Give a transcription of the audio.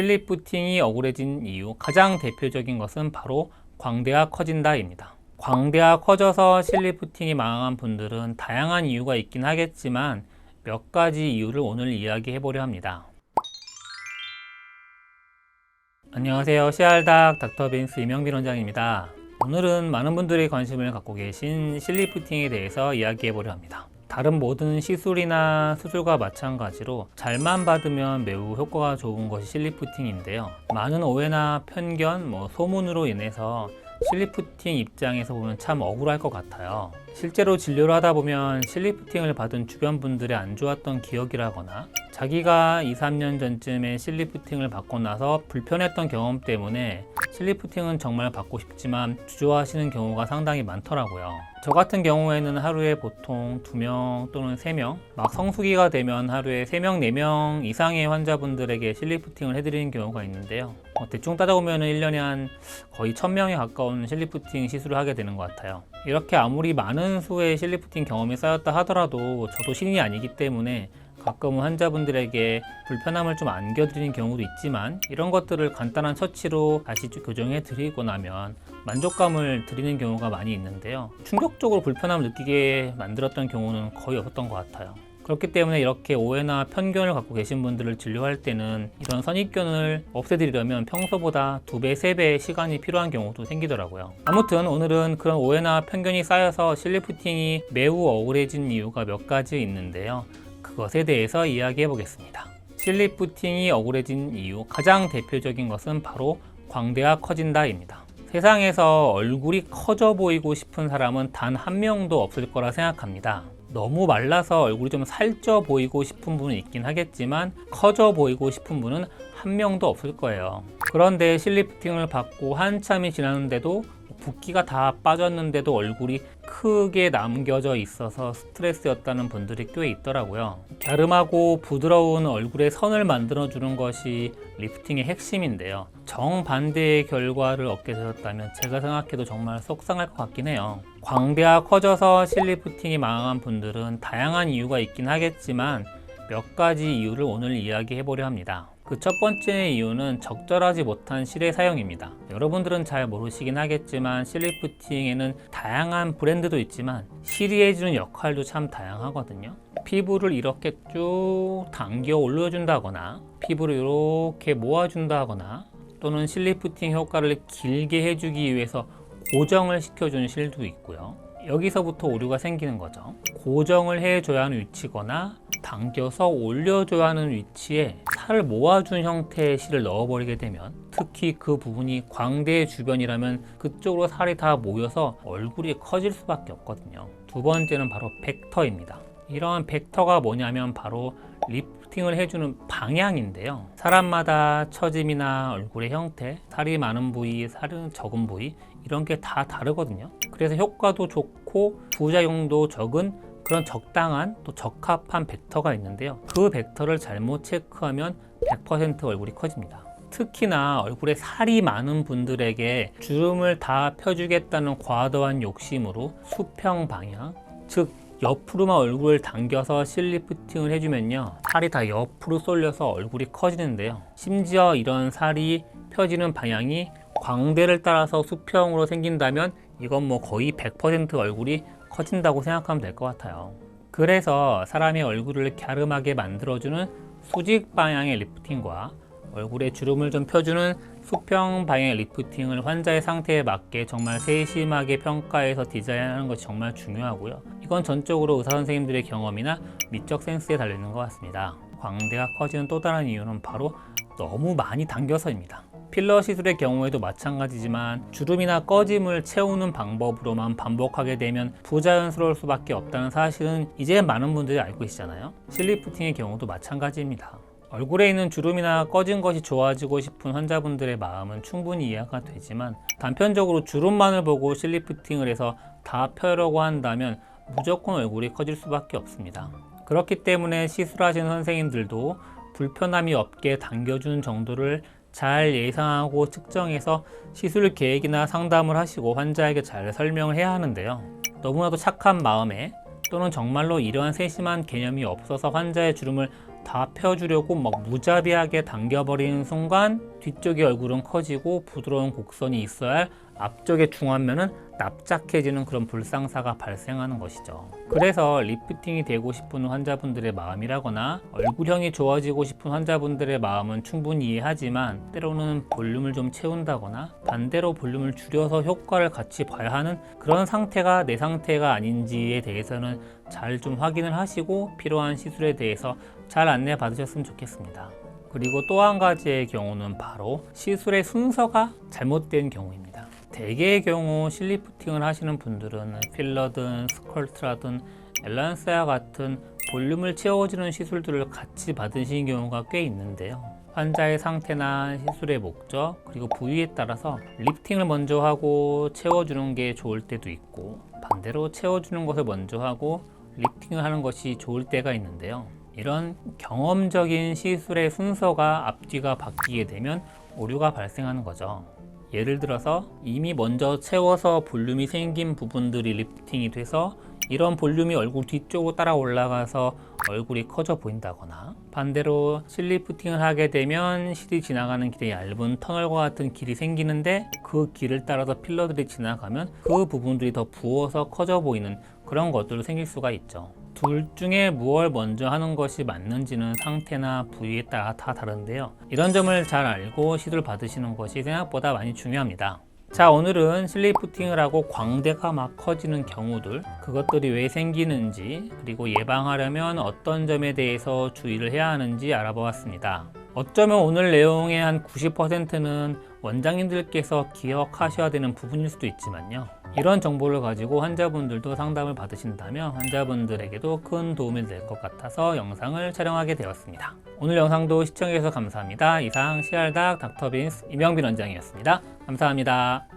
실리프팅이 억울해진 이유, 가장 대표적인 것은 바로 광대가 커진다입니다. 광대가 커져서 실리프팅이 망한 분들은 다양한 이유가 있긴 하겠지만 몇 가지 이유를 오늘 이야기해 보려 합니다. 안녕하세요. CR닥 닥터빈스 이명빈 원장입니다. 오늘은 많은 분들이 관심을 갖고 계신 실리프팅에 대해서 이야기해 보려 합니다. 다른 모든 시술이나 수술과 마찬가지로 잘만 받으면 매우 효과가 좋은 것이 실리프팅인데요. 많은 오해나 편견, 소문으로 인해서 실리프팅 입장에서 보면 참 억울할 것 같아요. 실제로 진료를 하다 보면 실리프팅을 받은 주변 분들의 안 좋았던 기억이라거나 자기가 2, 3년 전쯤에 실리프팅을 받고 나서 불편했던 경험 때문에 실리프팅은 정말 받고 싶지만 주저하시는 경우가 상당히 많더라고요. 저 같은 경우에는 하루에 보통 2명 또는 3명, 막 성수기가 되면 하루에 3명, 4명 이상의 환자분들에게 실리프팅을 해드리는 경우가 있는데요. 대충 따져보면 1년에 한 거의 1000명에 가까운 실리프팅 시술을 하게 되는 것 같아요. 이렇게 아무리 많은 수의 실리프팅 경험이 쌓였다 하더라도 저도 신이 아니기 때문에 가끔은 환자분들에게 불편함을 좀 안겨드리는 경우도 있지만 이런 것들을 간단한 처치로 다시 교정해 드리고 나면 만족감을 드리는 경우가 많이 있는데요. 충격적으로 불편함을 느끼게 만들었던 경우는 거의 없었던 것 같아요. 그렇기 때문에 이렇게 오해나 편견을 갖고 계신 분들을 진료할 때는 이런 선입견을 없애드리려면 평소보다 2배, 3배의 시간이 필요한 경우도 생기더라고요. 아무튼 오늘은 그런 오해나 편견이 쌓여서 실리프팅이 매우 억울해진 이유가 몇 가지 있는데요. 그것에 대해서 이야기해 보겠습니다. 실리프팅이 억울해진 이유, 가장 대표적인 것은 바로 광대가 커진다입니다. 세상에서 얼굴이 커져 보이고 싶은 사람은 단 한 명도 없을 거라 생각합니다. 너무 말라서 얼굴이 좀 살쪄 보이고 싶은 분은 있긴 하겠지만 커져 보이고 싶은 분은 한 명도 없을 거예요. 그런데 실리프팅을 받고 한참이 지났는데도 붓기가 다 빠졌는데도 얼굴이 크게 남겨져 있어서 스트레스였다는 분들이 꽤 있더라고요. 갸름하고 부드러운 얼굴에 선을 만들어 주는 것이 리프팅의 핵심인데요. 정반대의 결과를 얻게 되었다면 제가 생각해도 정말 속상할 것 같긴 해요. 광대가 커져서 실리프팅이 망한 분들은 다양한 이유가 있긴 하겠지만 몇 가지 이유를 오늘 이야기해 보려 합니다. 그 첫 번째 이유는 적절하지 못한 실의 사용입니다. 여러분들은 잘 모르시긴 하겠지만 실리프팅에는 다양한 브랜드도 있지만 실이 해주는 역할도 참 다양하거든요. 피부를 이렇게 쭉 당겨 올려준다거나 피부를 이렇게 모아준다거나 또는 실리프팅 효과를 길게 해주기 위해서 고정을 시켜주는 실도 있고요. 여기서부터 오류가 생기는 거죠. 고정을 해줘야 하는 위치거나 당겨서 올려줘야 하는 위치에 살을 모아준 형태의 실을 넣어버리게 되면 특히 그 부분이 광대 주변이라면 그쪽으로 살이 다 모여서 얼굴이 커질 수밖에 없거든요. 두 번째는 바로 벡터입니다. 이러한 벡터가 뭐냐면 바로 리프팅을 해주는 방향인데요. 사람마다 처짐이나 얼굴의 형태, 살이 많은 부위, 살은 적은 부위 이런 게 다 다르거든요. 그래서 효과도 좋고 부작용도 적은 그런 적당한 또 적합한 벡터가 있는데요. 그 벡터를 잘못 체크하면 100% 얼굴이 커집니다. 특히나 얼굴에 살이 많은 분들에게 주름을 다 펴주겠다는 과도한 욕심으로 수평 방향, 즉 옆으로만 얼굴을 당겨서 실리프팅을 해주면요, 살이 다 옆으로 쏠려서 얼굴이 커지는데요. 심지어 이런 살이 펴지는 방향이 광대를 따라서 수평으로 생긴다면 이건 거의 100% 얼굴이 커진다고 생각하면 될 것 같아요. 그래서 사람의 얼굴을 갸름하게 만들어주는 수직 방향의 리프팅과 얼굴에 주름을 좀 펴주는 수평 방향의 리프팅을 환자의 상태에 맞게 정말 세심하게 평가해서 디자인하는 것이 정말 중요하고요. 이건 전적으로 의사 선생님들의 경험이나 미적 센스에 달려있는 것 같습니다. 광대가 커지는 또 다른 이유는 바로 너무 많이 당겨서입니다. 필러 시술의 경우에도 마찬가지지만 주름이나 꺼짐을 채우는 방법으로만 반복하게 되면 부자연스러울 수밖에 없다는 사실은 이제 많은 분들이 알고 계시잖아요. 실리프팅의 경우도 마찬가지입니다. 얼굴에 있는 주름이나 꺼진 것이 좋아지고 싶은 환자분들의 마음은 충분히 이해가 되지만 단편적으로 주름만을 보고 실리프팅을 해서 다 펴려고 한다면 무조건 얼굴이 커질 수밖에 없습니다. 그렇기 때문에 시술하시는 선생님들도 불편함이 없게 당겨주는 정도를 잘 예상하고 측정해서 시술 계획이나 상담을 하시고 환자에게 잘 설명을 해야 하는데요. 너무나도 착한 마음에 또는 정말로 이러한 세심한 개념이 없어서 환자의 주름을 다 펴주려고 막 무자비하게 당겨버리는 순간 뒤쪽의 얼굴은 커지고 부드러운 곡선이 있어야 할 앞쪽의 중안면은 납작해지는 그런 불상사가 발생하는 것이죠. 그래서 리프팅이 되고 싶은 환자분들의 마음이라거나 얼굴형이 좋아지고 싶은 환자분들의 마음은 충분히 이해하지만 때로는 볼륨을 좀 채운다거나 반대로 볼륨을 줄여서 효과를 같이 봐야 하는 그런 상태가 내 상태가 아닌지에 대해서는 잘 좀 확인을 하시고 필요한 시술에 대해서 잘 안내 받으셨으면 좋겠습니다. 그리고 또 한 가지의 경우는 바로 시술의 순서가 잘못된 경우입니다. 대개의 경우 실리프팅을 하시는 분들은 필러든 스컬트라든 엘란스와 같은 볼륨을 채워주는 시술들을 같이 받으시는 경우가 꽤 있는데요. 환자의 상태나 시술의 목적 그리고 부위에 따라서 리프팅을 먼저 하고 채워주는 게 좋을 때도 있고 반대로 채워주는 것을 먼저 하고 리프팅을 하는 것이 좋을 때가 있는데요. 이런 경험적인 시술의 순서가 앞뒤가 바뀌게 되면 오류가 발생하는 거죠. 예를 들어서 이미 먼저 채워서 볼륨이 생긴 부분들이 리프팅이 돼서 이런 볼륨이 얼굴 뒤쪽으로 따라 올라가서 얼굴이 커져 보인다거나 반대로 실리프팅을 하게 되면 실이 지나가는 길에 얇은 터널과 같은 길이 생기는데 그 길을 따라서 필러들이 지나가면 그 부분들이 더 부어서 커져 보이는 그런 것들도 생길 수가 있죠. 둘 중에 무엇을 먼저 하는 것이 맞는지는 상태나 부위에 따라 다 다른데요. 이런 점을 잘 알고 시술 받으시는 것이 생각보다 많이 중요합니다. 자, 오늘은 실리프팅을 하고 광대가 막 커지는 경우들, 그것들이 왜 생기는지, 그리고 예방하려면 어떤 점에 대해서 주의를 해야 하는지 알아보았습니다. 어쩌면 오늘 내용의 한 90%는 원장님들께서 기억하셔야 되는 부분일 수도 있지만요. 이런 정보를 가지고 환자분들도 상담을 받으신다면 환자분들에게도 큰 도움이 될 것 같아서 영상을 촬영하게 되었습니다. 오늘 영상도 시청해주셔서 감사합니다. 이상 CR닥 닥터빈스 이명빈 원장이었습니다. 감사합니다.